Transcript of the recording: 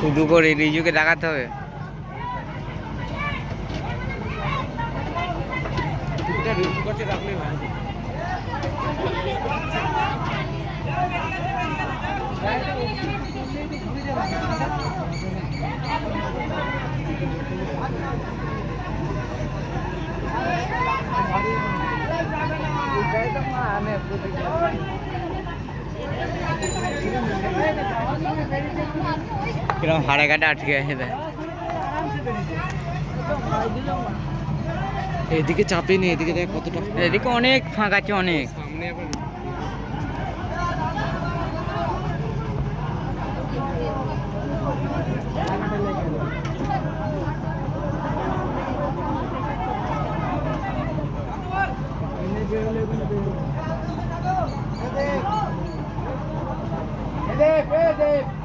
শুধু করে রিজুকে দেখাতে হবে। কিরকম হাড়ে কাটে আটকে আছে। এদিকে চাপে নেই, এদিকে দেখ কতটা, এদিকে অনেক ফাঁকা আছে, অনেক। সামনে আবার Fede, Fede!